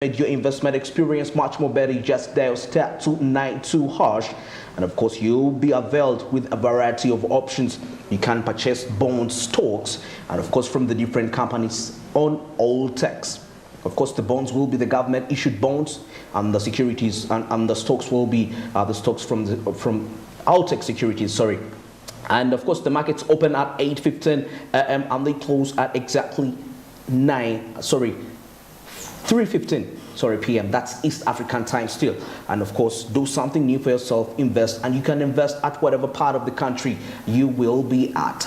Make your investment experience much more better. You just dial *292#, and of course you'll be availed with a variety of options. You can purchase bonds, stocks, and of course from the different companies on all techs. Of course the bonds will be the government issued bonds, and the securities and the stocks will be the stocks from Altech Securities, sorry. And of course the markets open at 8:15 a.m. and they close at exactly 3:15 p.m. That's East African time still. And of course, do something new for yourself, invest, and you can invest at whatever part of the country you will be at.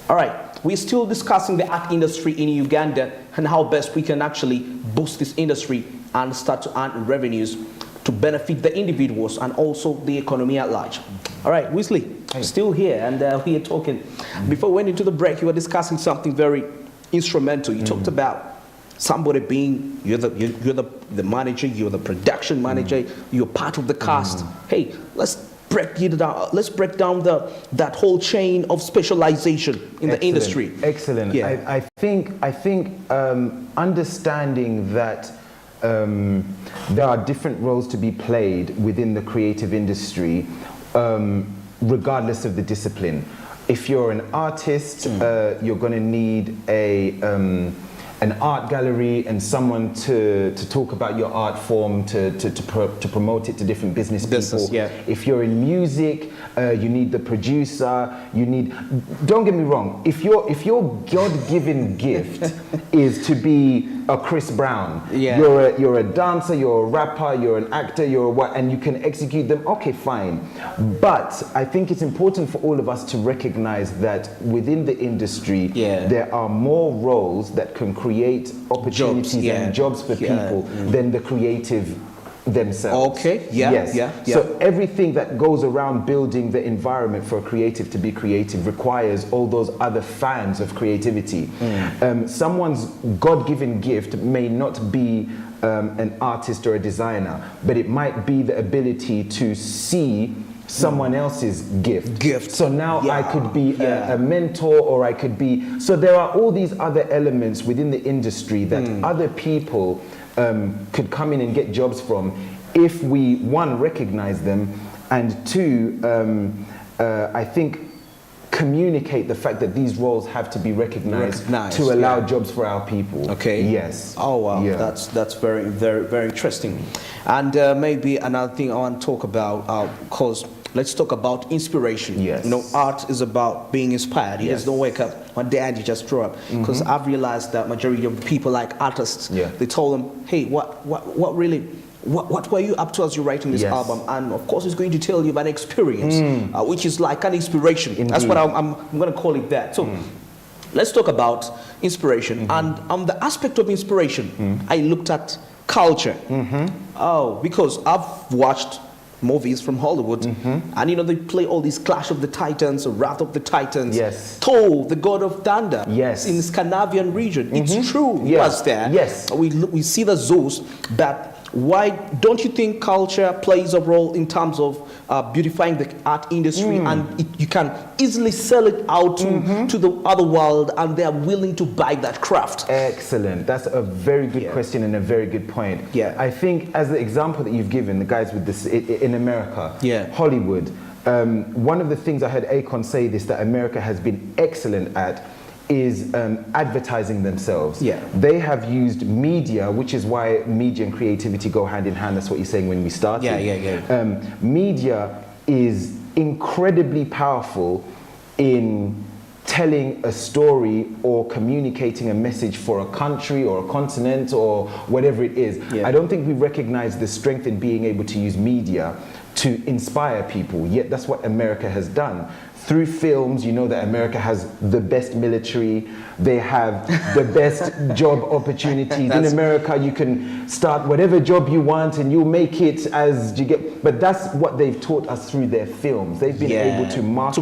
All right, we're still discussing the art industry in Uganda and how best we can actually boost this industry and start to earn revenues to benefit the individuals and also the economy at large. All right, Weasley, still here, and we are talking. Before we went into the break, you were discussing something very instrumental. You talked about somebody being, you're the manager, you're the production manager, you're part of the cast. Hey, let's break it down. Let's break down that whole chain of specialization in the industry. Excellent. Yeah. I think understanding that there are different roles to be played within the creative industry, regardless of the discipline. If you're an artist, you're going to need an art gallery and someone to talk about your art form, to promote it to different business people. Yeah. If you're in music, you need the producer. You need. Don't get me wrong. If your God-given gift is to be a Chris Brown, you're a dancer, you're a rapper, you're an actor, you're a what, and you can execute them. Okay, fine. But I think it's important for all of us to recognize that within the industry, there are more roles that can create opportunities and jobs for people than the creative themselves. Okay, So everything that goes around building the environment for a creative to be creative requires all those other fans of creativity. Someone's God-given gift may not be an artist or a designer, but it might be the ability to see someone else's gift. So now I could be a mentor, or I could be, so there are all these other elements within the industry that other people could come in and get jobs from if we, one, recognize them, and two, I think communicate the fact that these roles have to be recognized to allow jobs for our people. Okay. Yes. Oh wow, that's very, very, very interesting. And maybe another thing I want to talk about, because let's talk about inspiration. Yes. You know, art is about being inspired. You just don't wake up one day and you just throw up. Because I've realized that majority of people, like artists, they told them, hey, what were you up to as you're writing this album? And of course, it's going to tell you about an experience, which is like an inspiration. Indeed. That's what I'm going to call it that. So let's talk about inspiration. And on the aspect of inspiration, I looked at culture. Because I've watched movies from Hollywood, and you know, they play all these Clash of the Titans, Wrath of the Titans, Thor, the God of Thunder, in Scandinavian region. It's true, he was there. We see the Zeus, but why don't you think culture plays a role in terms of beautifying the art industry, and you can easily sell it out to the other world, and they are willing to buy that craft? Excellent. That's a very good question and a very good point. I think, as the example that you've given, the guys with this in America, Hollywood, one of the things I heard Akon say this, that America has been excellent at, is advertising themselves. They have used media, which is why media and creativity go hand in hand. That's what you're saying when we started. Media is incredibly powerful in telling a story or communicating a message for a country or a continent or whatever it is. I don't think we recognize the strength in being able to use media to inspire people, yet that's what America has done. Through films, you know that America has the best military, they have the best job opportunities. In America, you can start whatever job you want and you'll make it as you get, but that's what they've taught us through their films. They've been able to market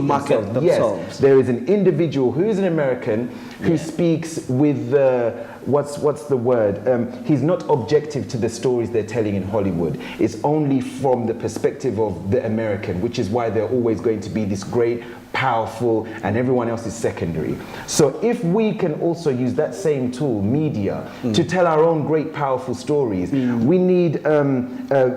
themselves. Yes, there is an individual who is an American who speaks with what's the word? He's not objective to the stories they're telling in Hollywood. It's only from the perspective of the American, which is why they're always going to be this great powerful, and everyone else is secondary. So if we can also use that same tool, media, to tell our own great, powerful stories, we need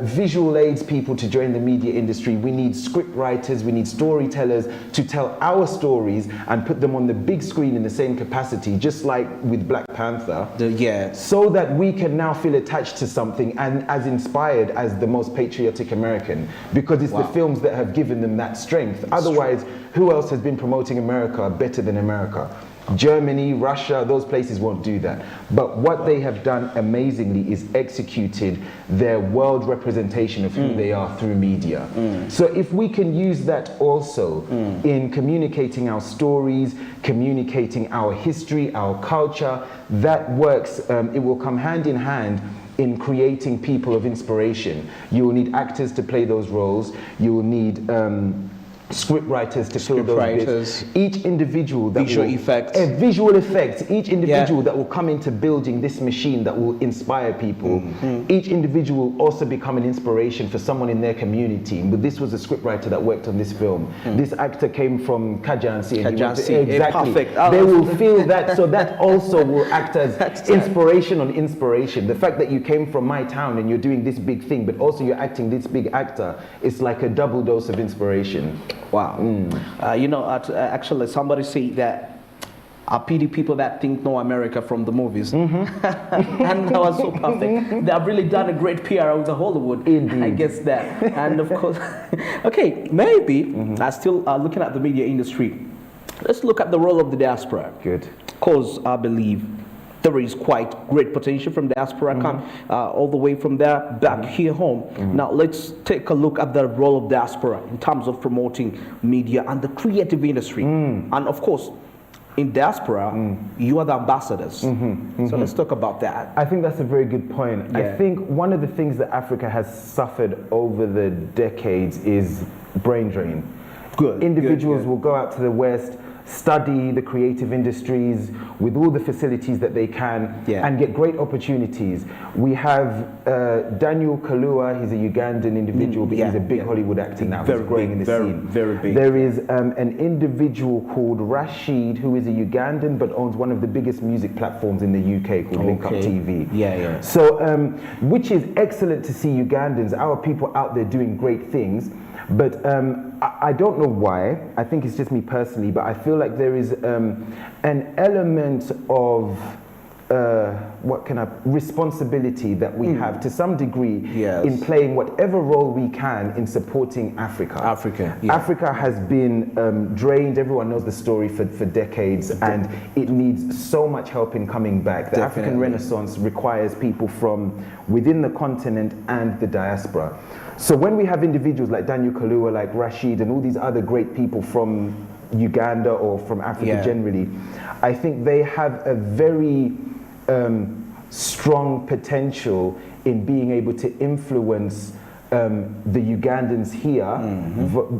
visual aids people to join the media industry. We need script writers, we need storytellers to tell our stories and put them on the big screen in the same capacity, just like with Black Panther. So that we can now feel attached to something and as inspired as the most patriotic American, because it's the films that have given them that strength. Otherwise, who else has been promoting America better than America? Germany, Russia, those places won't do that. But what they have done amazingly is executed their world representation of who they are through media. So if we can use that also in communicating our stories, communicating our history, our culture, that works. It will come hand in hand in creating people of inspiration. You will need actors to play those roles. You will need script writers to fill those bits. Each individual that visual effects. Each individual that will come into building this machine that will inspire people. Each individual will also become an inspiration for someone in their community. But this was a script writer that worked on this film. This actor came from Kajansi. Exactly. They will feel that, so that also will act as inspiration on inspiration. The fact that you came from my town and you're doing this big thing, but also you're acting this big actor, it's like a double dose of inspiration. Wow. You know, actually, somebody said that I pity people that think know America from the movies. And that was so perfect. They have really done a great PR with the Hollywood. Indeed. I guess that. And of course, okay, maybe, still looking at the media industry, let's look at the role of the diaspora. Good. Because I believe there is quite great potential from diaspora come all the way from there back here home. Now let's take a look at the role of diaspora in terms of promoting media and the creative industry. And of course, in diaspora, you are the ambassadors. So let's talk about that. I think that's a very good point. I think one of the things that Africa has suffered over the decades is brain drain. Individuals will go out to the West, study the creative industries with all the facilities that they can and get great opportunities. We have Daniel Kaluuya, he's a Ugandan individual, but he's a big Hollywood actor now. He's growing in the scene. Very big. There is an individual called Rashid, who is a Ugandan but owns one of the biggest music platforms in the UK called Link Up TV. So, which is excellent to see Ugandans, our people out there doing great things. But I don't know why, I think it's just me personally, but I feel like there is an element of responsibility that we have to some degree in playing whatever role we can in supporting Africa. Africa has been drained, everyone knows the story for decades, and it needs so much help in coming back. The African Renaissance requires people from within the continent and the diaspora. So when we have individuals like Daniel Kaluuya, like Rashid, and all these other great people from Uganda or from Africa generally, I think they have a very strong potential in being able to influence the Ugandans here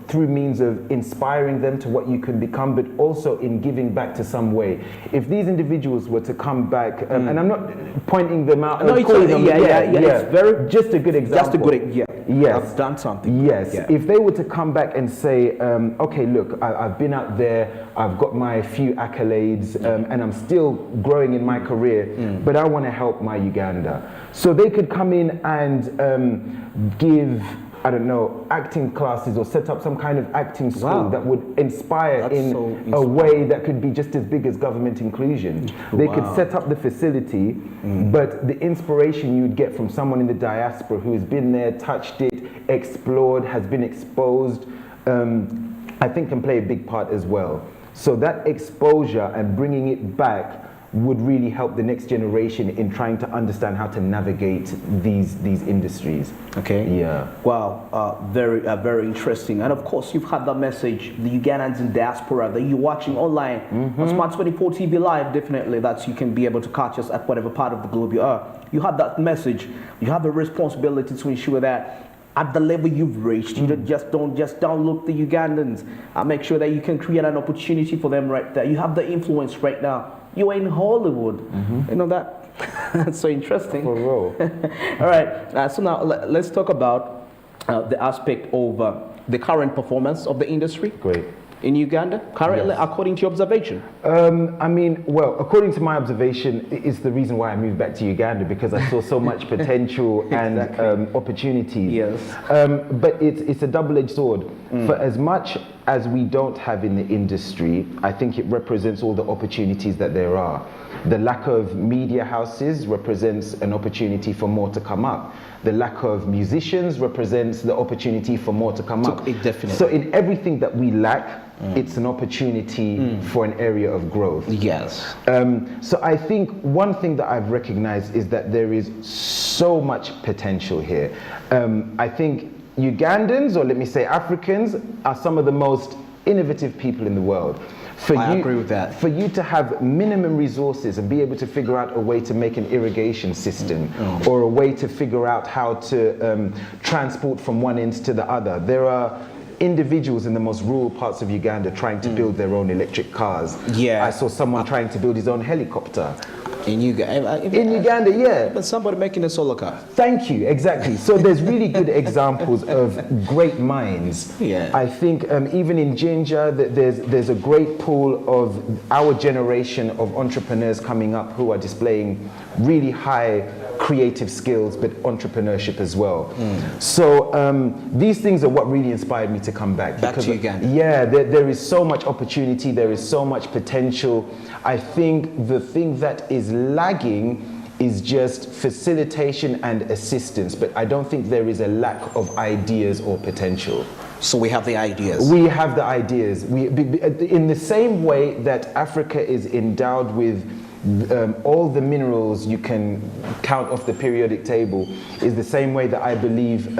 through means of inspiring them to what you can become, but also in giving back to some way. If these individuals were to come back, and I'm not pointing them out, it's very just a good example. Just a good, I've done something. If they were to come back and say, okay, look, I've been out there, I've got my few accolades, and I'm still growing in my career, but I want to help my Uganda. So they could come in and give, I don't know, acting classes or set up some kind of acting school that would inspire a way that could be just as big as government inclusion. They could set up the facility, but the inspiration you'd get from someone in the diaspora who has been there, touched it, explored, has been exposed, I think can play a big part as well. So that exposure and bringing it back would really help the next generation in trying to understand how to navigate these industries. Wow, very interesting. And of course, you've had that message, the Ugandans in diaspora, that you're watching online on Smart 24 TV Live, definitely, that you can be able to catch us at whatever part of the globe you are. You had that message. You have a responsibility to ensure that at the level you've reached, you don't just download the Ugandans. Make sure that you can create an opportunity for them right there. You have the influence right now. You're in Hollywood. You know that? That's so interesting. For real. All right. So now let's talk about the aspect of the current performance of the industry. Great. in Uganda currently, according to your observation? I mean, well, according to my observation, it's the reason why I moved back to Uganda, because I saw so much potential and opportunities. Yes. But it's a double-edged sword. For as much as we don't have in the industry, I think it represents all the opportunities that there are. The lack of media houses represents an opportunity for more to come up. The lack of musicians represents the opportunity for more to come up. Definitely. So in everything that we lack, it's an opportunity for an area of growth. Yes. So I think one thing that I've recognized is that there is so much potential here. I think Ugandans, or let me say Africans, are some of the most innovative people in the world. I agree with that. For you to have minimum resources and be able to figure out a way to make an irrigation system or a way to figure out how to transport from one end to the other. There are individuals in the most rural parts of Uganda trying to build their own electric cars. Yeah. I saw someone trying to build his own helicopter. In Uganda? In Uganda, yeah. But somebody making a solar car. Thank you, exactly. So there's really good examples of great minds. Yeah. I think even in Ginger, there's a great pool of our generation of entrepreneurs coming up who are displaying really high creative skills, but entrepreneurship as well. So these things are what really inspired me to come back. Back to Uganda. Yeah, there is so much opportunity, there is so much potential. I think the thing that is lagging is just facilitation and assistance, but I don't think there is a lack of ideas or potential. So we have the ideas. We have the ideas. In the same way that Africa is endowed with all the minerals you can count off the periodic table, is the same way that I believe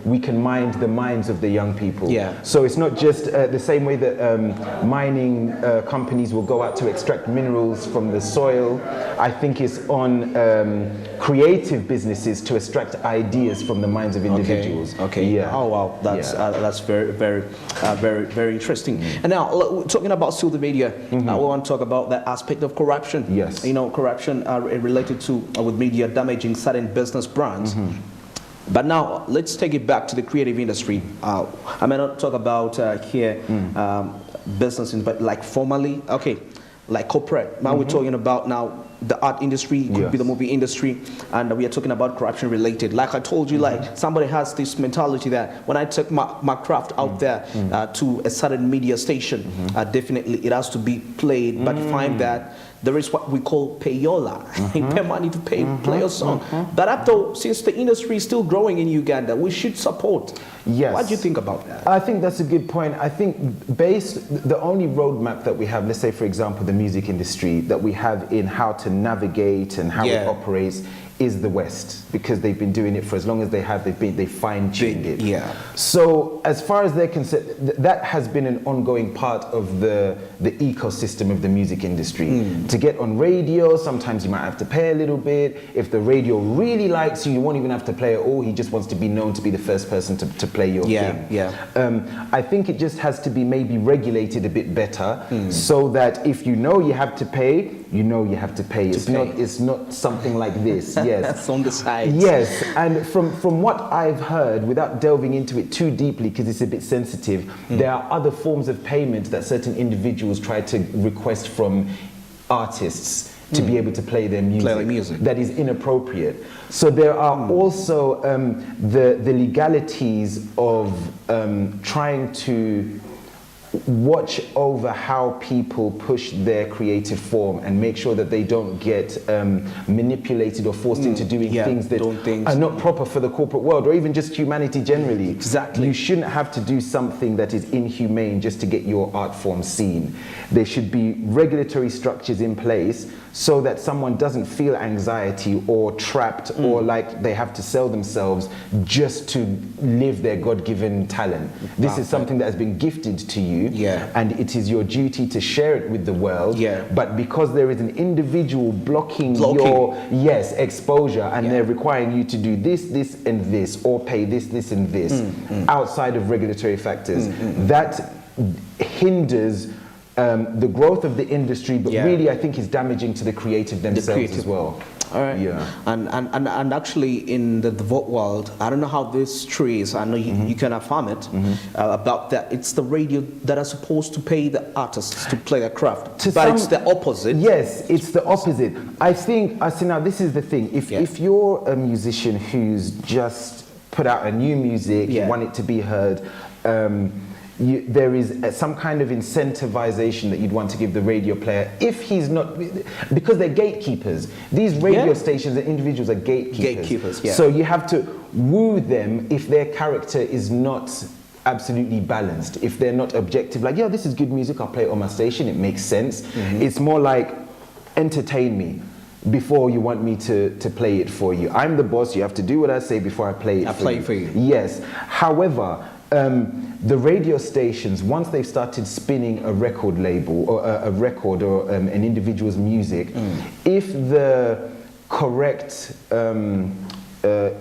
we can mine the minds of the young people. Yeah. So it's not just the same way that mining companies will go out to extract minerals from the soil. I think it's on creative businesses to extract ideas from the minds of individuals. Okay. Yeah. Oh wow, that's very interesting. And now talking about still the media, we want to talk about that aspect of corruption. Yes. You know, corruption related to with media damaging certain business brands. But now let's take it back to the creative industry. I may not talk about here businesses, but like formally, like corporate. Now we're talking about now the art industry, could be the movie industry, and we are talking about corruption related. Like I told you, like somebody has this mentality that when I take my craft out there to a certain media station, definitely it has to be played, but find that there is what we call payola. You pay money to play a song. But after, since the industry is still growing in Uganda, we should support. Yes. What do you think about that? I think that's a good point. I think the only roadmap that we have, let's say for example the music industry, that we have in how to navigate and how it operates is the West, because they've been doing it for as long as they have. They fine-tuned it. Yeah. So as far as they're concerned, that has been an ongoing part of the ecosystem of the music industry. To get on radio, sometimes you might have to pay a little bit. If the radio really likes you, you won't even have to play at all. He just wants to be known to be the first person to play your thing. I think it just has to be maybe regulated a bit better, so that if you know you have to pay, you know you have to pay. It's not something like this. Yes. That's on the side. Yes, and from what I've heard, without delving into it too deeply because it's a bit sensitive, there are other forms of payment that certain individuals try to request from artists to be able to play their music. That is inappropriate. So there are also the legalities of trying to watch over how people push their creative form and make sure that they don't get manipulated or forced into doing things that are not proper for the corporate world or even just humanity generally. Exactly. You shouldn't have to do something that is inhumane just to get your art form seen. There should be regulatory structures in place so that someone doesn't feel anxiety or trapped or like they have to sell themselves just to live their God-given talent. This is something that has been gifted to you, and it is your duty to share it with the world. But because there is an individual blocking your exposure, and they're requiring you to do this, this, and this, or pay this, this, and this, outside of regulatory factors, that hinders the growth of the industry, but really I think is damaging to the creative themselves as well. All right. Yeah. And actually in the vote world, I don't know how this tree is. I know you can affirm it about that. It's the radio that are supposed to pay the artists to play their craft, but it's the opposite. Yes, it's the opposite. I think. I see. Now this is the thing. If you're a musician who's just put out a new music, you want it to be heard. There is some kind of incentivization that you'd want to give the radio player if he's not, because they're gatekeepers. These radio stations and individuals are gatekeepers. So you have to woo them if their character is not absolutely balanced, if they're not objective, like, yeah, this is good music, I'll play it on my station, it makes sense. It's more like, entertain me before you want me to play it for you. I'm the boss, you have to do what I say before I play it for you. Yes. However, the radio stations, once they've started spinning a record label or a record or an individual's music, if the correct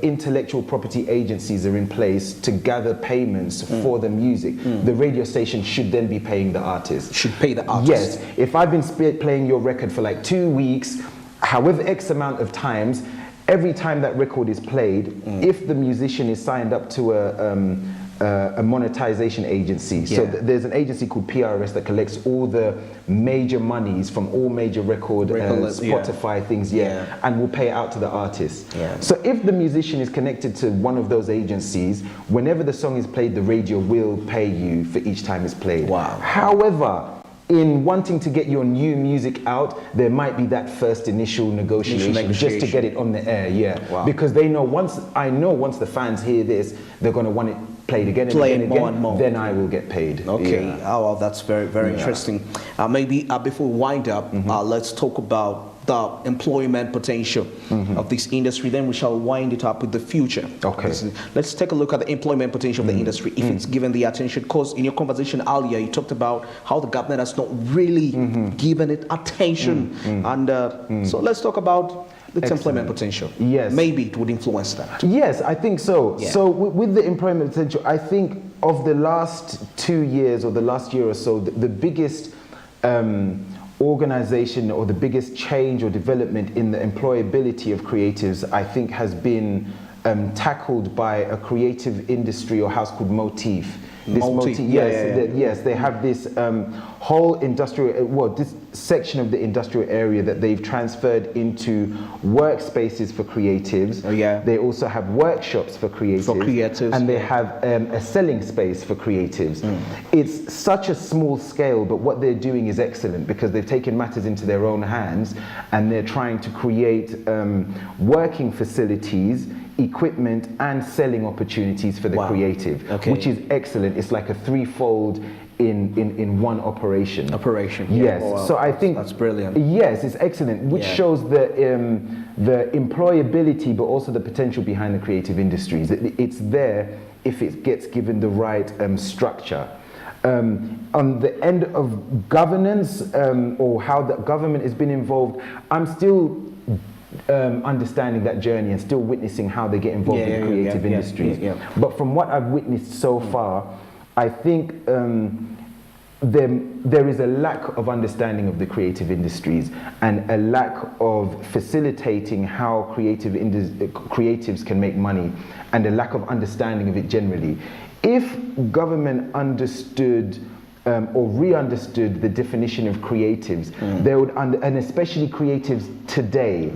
intellectual property agencies are in place to gather payments for the music, the radio station should then be paying the artist. Should pay the artist. Yes. If I've been playing your record for like 2 weeks, however X amount of times, every time that record is played, if the musician is signed up to a monetization agency. So there's an agency called PRS that collects all the major monies from all major record, Spotify things, and will pay it out to the artist. So if the musician is connected to one of those agencies, whenever the song is played, the radio will pay you for each time it's played. Wow. However, in wanting to get your new music out, there might be that first initial negotiation just to get it on the air, because they know once the fans hear this, they're going to want it played again and again, then I will get paid. Okay. Oh, well, that's very, very interesting. Maybe before we wind up, let's talk about the employment potential of this industry. Then we shall wind it up with the future. Okay. Let's take a look at the employment potential of the industry if it's given the attention. Because in your conversation earlier, you talked about how the government has not really given it attention. And so let's talk about its employment potential. Yes. Maybe it would influence that. Yes, I think so. Yeah. So with the employment potential, I think of the last 2 years or the last year or so, the biggest organization or the biggest change or development in the employability of creatives, I think, has been tackled by a creative industry or house called Motif. Yes, they have this whole industrial, this section of the industrial area that they've transferred into workspaces for creatives. They also have workshops for creatives. And they have a selling space for creatives. It's such a small scale, but what they're doing is excellent because they've taken matters into their own hands and they're trying to create working facilities, equipment and selling opportunities for the creative, which is excellent. It's like a threefold in one operation. Yes. So I think that's brilliant. Yes, it's excellent, which shows the employability, but also the potential behind the creative industries. It's there if it gets given the right structure. On the end of governance or how the government has been involved, I'm still understanding that journey and still witnessing how they get involved in the creative industries. But from what I've witnessed so far, I think there is a lack of understanding of the creative industries and a lack of facilitating how creatives can make money and a lack of understanding of it generally. If government understood or re-understood the definition of creatives, they would, and especially creatives today.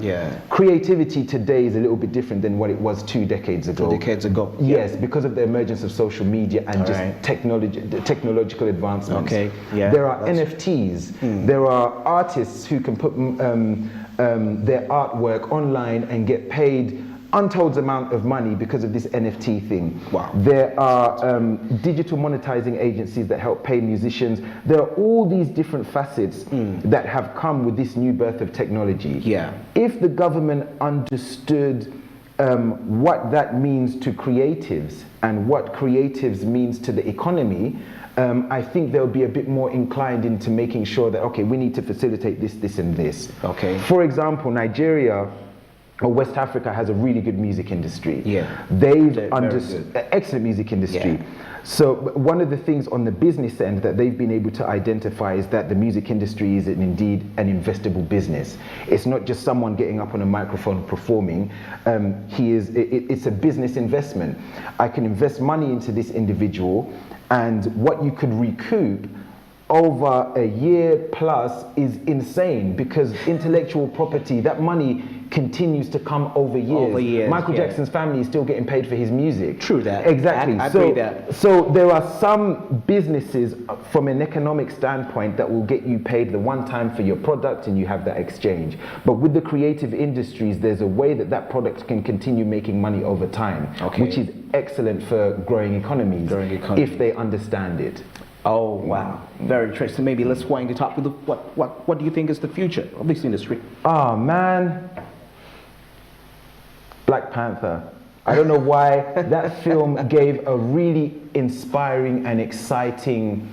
Creativity today is a little bit different than what it was 2 decades ago. Yes, because of the emergence of social media and just technological advancements. There are NFTs. There are artists who can put their artwork online and get paid untold amount of money because of this NFT thing. There are digital monetizing agencies that help pay musicians. There are all these different facets that have come with this new birth of technology. If the government understood what that means to creatives and what creatives means to the economy, I think they'll be a bit more inclined into making sure that, okay, we need to facilitate this, this and this. For example, Nigeria or West Africa has a really good music industry. Yeah. They've excellent music industry. Yeah. So one of the things on the business end that they've been able to identify is that the music industry is indeed an investable business. It's not just someone getting up on a microphone performing. It's a business investment. I can invest money into this individual, and what you could recoup over a year plus is insane, because intellectual property, that money continues to come over years. Michael Jackson's family is still getting paid for his music. True that. Exactly. I agree that. So there are some businesses from an economic standpoint that will get you paid the one time for your product and you have that exchange. But with the creative industries, there's a way that that product can continue making money over time, which is excellent for growing economies if they understand it. Oh, wow. Very interesting. Maybe let's wind it up with what do you think is the future of this industry? Oh, man. Black Panther. I don't know why that film gave a really inspiring and exciting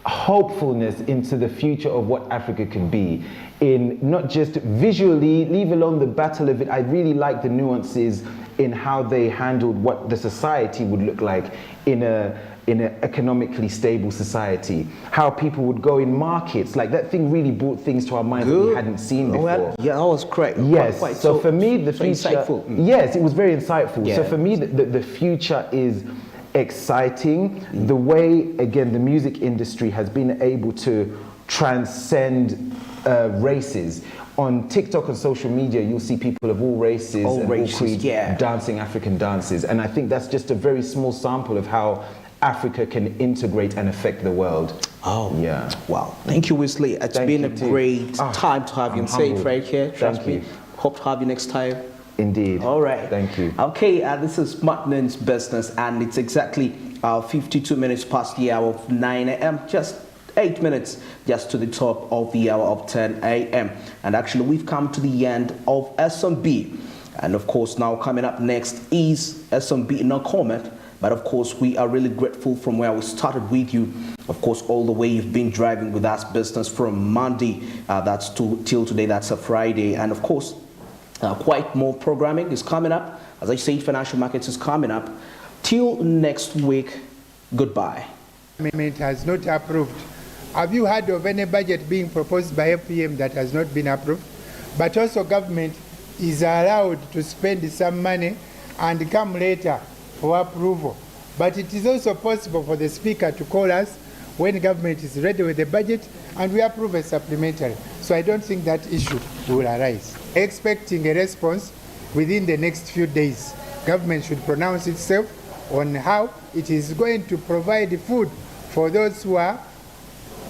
hopefulness into the future of what Africa can be. In not just visually, leave alone the battle of it, I really like the nuances in how they handled what the society would look like in an economically stable society. How people would go in markets. Like, that thing really brought things to our minds that we hadn't seen before. Well, yeah, that was correct. Yes. So for me, the future. Insightful. Yes, it was very insightful. Yeah. So for me, the future is exciting. The way, again, the music industry has been able to transcend races. On TikTok and social media, you'll see people of all races and all creeds dancing African dances. And I think that's just a very small sample of how Africa can integrate and affect the world. Oh, yeah. Wow. Thank you, Wesley. It's been a great time to have you safe right here. Trust me. Hope to have you next time. Indeed. All right. Thank you. Okay, this is Martin's Business, and it's exactly 52 minutes past the hour of 9 a.m. Just 8 minutes just to the top of the hour of 10 a.m. And actually, we've come to the end of SMB. And of course, now coming up next is SMB No Comment. But of course, we are really grateful from where we started with you. Of course, all the way you've been driving with us business from Monday, that's till today, that's a Friday. And of course, quite more programming is coming up. As I said, Financial Markets is coming up. Till next week, goodbye. Amendment has not approved. Have you heard of any budget being proposed by FPM that has not been approved? But also government is allowed to spend some money and come later for approval. But it is also possible for the Speaker to call us when government is ready with the budget and we approve a supplementary. So I don't think that issue will arise. Expecting a response within the next few days. Government should pronounce itself on how it is going to provide food for those who are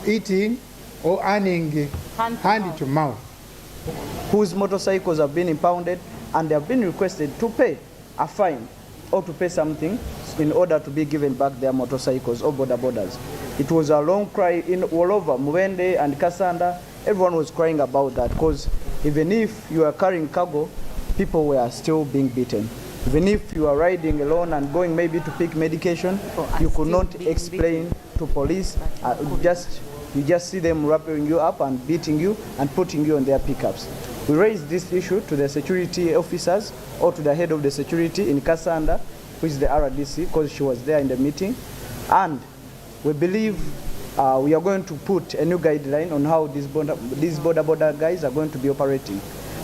eating or earning hand to mouth. Whose motorcycles have been impounded and they have been requested to pay a fine or to pay something in order to be given back their motorcycles or borders. It was a long cry all over Mwende and Kasanda. Everyone was crying about that, because even if you are carrying cargo, people were still being beaten. Even if you are riding alone and going maybe to pick medication, you could not explain to police. You just see them wrapping you up and beating you and putting you on their pickups. We raised this issue to the security officers or to the head of the security in Kasanda, which is the RDC, because she was there in the meeting. And we believe we are going to put a new guideline on how these border guys are going to be operating.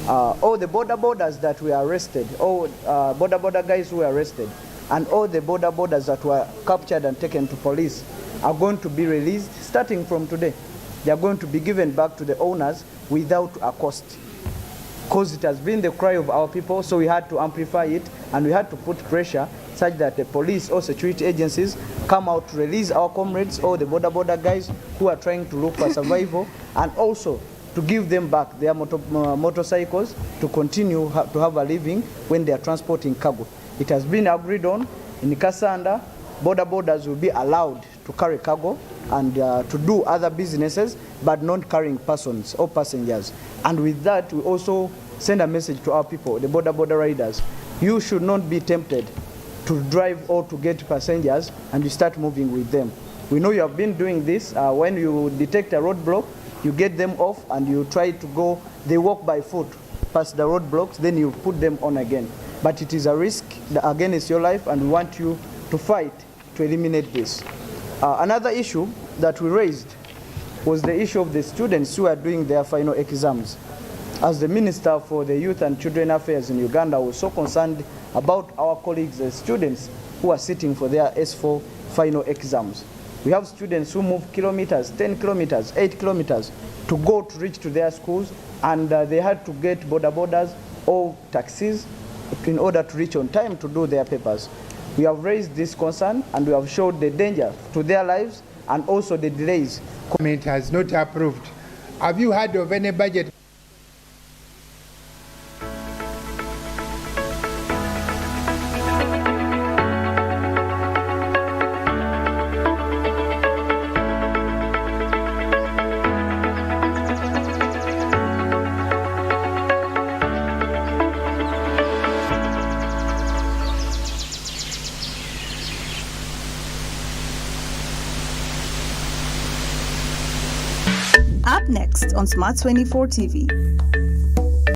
All the borders that were arrested, all border guys who were arrested, and all the borders that were captured and taken to police are going to be released starting from today. They are going to be given back to the owners without a cost. Because it has been the cry of our people, so we had to amplify it and we had to put pressure such that the police or security agencies come out to release our comrades or the border guys who are trying to look for survival, and also to give them back their motorcycles to continue to have a living when they are transporting cargo. It has been agreed on in Kasanda, borders will be allowed to carry cargo and to do other businesses, but not carrying persons or passengers. And with that, we also send a message to our people, the border riders. You should not be tempted to drive or to get passengers and you start moving with them. We know you have been doing this. When you detect a roadblock, you get them off and you try to go, they walk by foot past the roadblocks, then you put them on again. But it is a risk against your life, and we want you to fight to eliminate this. Another issue that we raised was the issue of the students who are doing their final exams. As the Minister for the Youth and Children Affairs in Uganda, I was so concerned about our colleagues, the students who are sitting for their S4 final exams. We have students who move kilometers, 10 kilometers, 8 kilometers to go to reach to their schools, and they had to get borders or taxis in order to reach on time to do their papers. We have raised this concern, and we have showed the danger to their lives and also the delays. Government has not approved. Have you heard of any budget? Up next on Smart 24 TV.